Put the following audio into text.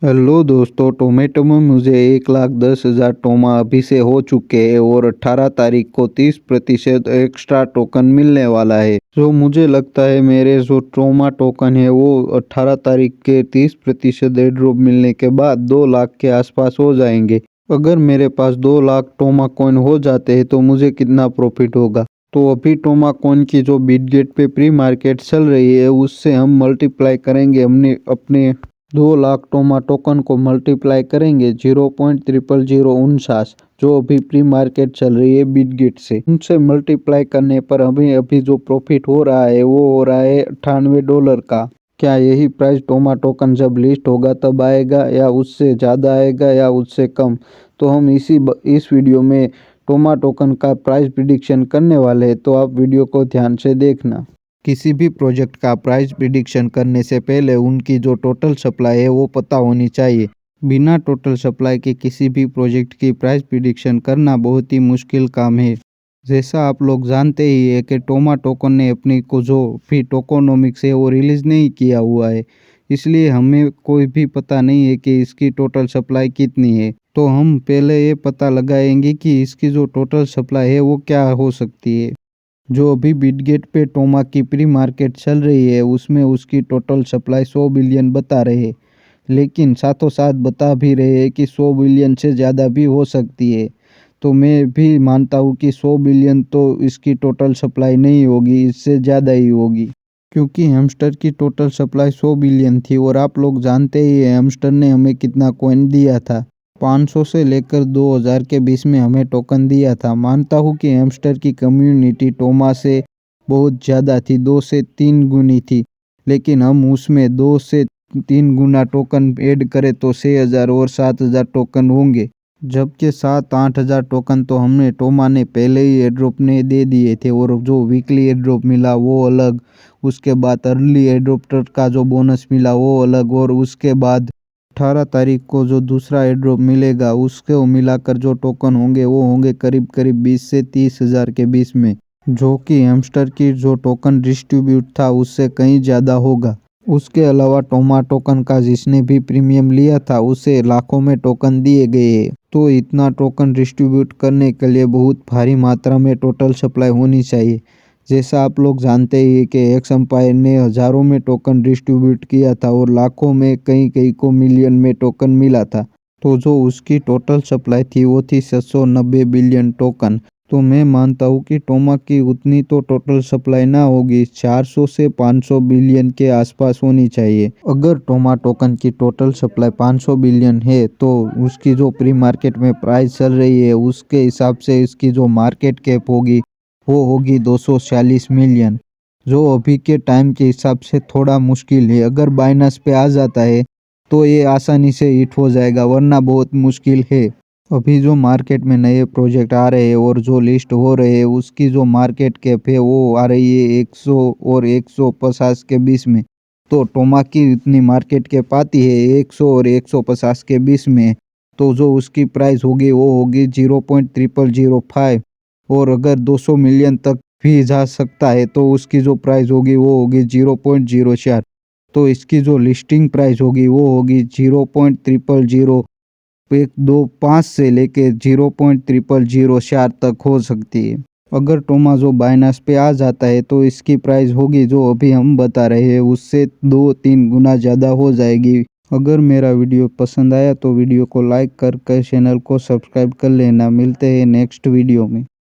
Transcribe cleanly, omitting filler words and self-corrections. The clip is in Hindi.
हेलो दोस्तों, टोमेटो में मुझे 1,10,000 टोमा अभी से हो चुके हैं और 18 तारीख को 30% एक्स्ट्रा टोकन मिलने वाला है। जो मुझे लगता है मेरे जो टोमा टोकन है वो 18 तारीख के 30% एयर ड्रॉप मिलने के बाद 2 लाख के आसपास हो जाएंगे। अगर मेरे पास 2 लाख टोमा कॉइन हो जाते हैं तो मुझे कितना प्रॉफिट होगा। तो अभी टोमा कॉइन की जो बिटगेट पे प्री मार्केट चल रही है उससे हम मल्टीप्लाई करेंगे हमने अपने 2 लाख टोमा टोकन को मल्टीप्लाई करेंगे 0.000049 जो अभी प्री मार्केट चल रही है बिटगेट से, उनसे मल्टीप्लाई करने पर हमें अभी जो प्रॉफिट हो रहा है वो हो रहा है $98 का। क्या यही प्राइस टोमा टोकन जब लिस्ट होगा तब आएगा या उससे ज़्यादा आएगा या उससे कम? तो हम इस वीडियो में टोमा टोकन का प्राइस प्रिडिक्शन करने वाले हैं, तो आप वीडियो को ध्यान से देखना। किसी भी प्रोजेक्ट का प्राइस प्रिडिक्शन करने से पहले उनकी जो टोटल सप्लाई है वो पता होनी चाहिए। बिना टोटल सप्लाई के किसी भी प्रोजेक्ट की प्राइस प्रिडिक्शन करना बहुत ही मुश्किल काम है। जैसा आप लोग जानते ही है कि टोमा टोकन ने अपनी को जो भी टोकोनोमिक्स है वो रिलीज़ नहीं किया हुआ है, इसलिए हमें कोई भी पता नहीं है कि इसकी टोटल सप्लाई कितनी है। तो हम पहले ये पता लगाएंगे कि इसकी जो टोटल सप्लाई है वो क्या हो सकती है। जो अभी बिटगेट पे टोमा की प्री मार्केट चल रही है उसमें उसकी टोटल सप्लाई 100 बिलियन बता रहे हैं, लेकिन साथों साथ बता भी रहे हैं कि 100 बिलियन से ज़्यादा भी हो सकती है। तो मैं भी मानता हूँ कि 100 बिलियन तो इसकी टोटल सप्लाई नहीं होगी, इससे ज़्यादा ही होगी, क्योंकि हैमस्टर की टोटल सप्लाई 100 बिलियन थी और आप लोग जानते ही हैं हैमस्टर ने हमें कितना कॉइन दिया था। 500 से लेकर 2000 के बीच में हमें टोकन दिया था। मानता हूँ कि हैमस्टर की कम्युनिटी टोमा से बहुत ज़्यादा थी, 2 से 3 गुनी थी, लेकिन हम उसमें 2 से 3 गुना टोकन ऐड करें तो 6000 और 7000 टोकन होंगे, जबकि 7-8 हज़ार टोकन तो हमने टोमा ने पहले ही एयरड्रॉप ने दे दिए थे और जो वीकली एयरड्रॉप मिला वो अलग, उसके बाद अर्ली एयरड्रॉप्टर का जो बोनस मिला वो अलग, और उसके बाद 18 तारीख को जो दूसरा एयरड्रॉप मिलेगा उसको मिलाकर जो टोकन होंगे वो होंगे करीब करीब 20 से 30 हज़ार के बीच में, जो कि हैमस्टर की जो टोकन डिस्ट्रीब्यूट था उससे कहीं ज़्यादा होगा। उसके अलावा टोमा टोकन का जिसने भी प्रीमियम लिया था उसे लाखों में टोकन दिए गए। तो इतना टोकन डिस्ट्रीब्यूट करने के लिए बहुत भारी मात्रा में टोटल सप्लाई होनी चाहिए। जैसा आप लोग जानते ही हैं कि एक्स एम्पायर ने हज़ारों में टोकन डिस्ट्रीब्यूट किया था और लाखों में कई कई को मिलियन में टोकन मिला था। तो जो उसकी टोटल सप्लाई थी वो थी 790 बिलियन टोकन। तो मैं मानता हूँ कि टोमा की उतनी तो टोटल सप्लाई ना होगी, 400 से 500 बिलियन के आसपास होनी चाहिए। अगर टोमा टोकन की टोटल सप्लाई 500 बिलियन है तो उसकी जो प्री मार्केट में प्राइस चल रही है उसके हिसाब से इसकी जो मार्केट कैप होगी वो होगी 246 मिलियन, जो अभी के टाइम के हिसाब से थोड़ा मुश्किल है। अगर बाइनास पे आ जाता है तो ये आसानी से हिट हो जाएगा, वरना बहुत मुश्किल है। अभी जो मार्केट में नए प्रोजेक्ट आ रहे हैं और जो लिस्ट हो रहे हैं उसकी जो मार्केट कैप है वो आ रही है 100 और 150 के बीच में। तो टोमा की इतनी मार्केट कैप आती है 100 और 150 के बीच में, तो जो उसकी प्राइस होगी वो होगी 0.0005, और अगर 200 मिलियन तक भी जा सकता है तो उसकी जो प्राइस होगी वो होगी 0.04। तो इसकी जो लिस्टिंग प्राइस होगी वो होगी 0.000 125 से लेके 0.00004 तक हो सकती है। अगर टोमा जो बाइनास पे आ जाता है तो इसकी प्राइस होगी जो अभी हम बता रहे हैं उससे 2-3 गुना ज़्यादा हो जाएगी। अगर मेरा वीडियो पसंद आया तो वीडियो को लाइक कर चैनल को सब्सक्राइब कर लेना। मिलते हैं नेक्स्ट वीडियो में।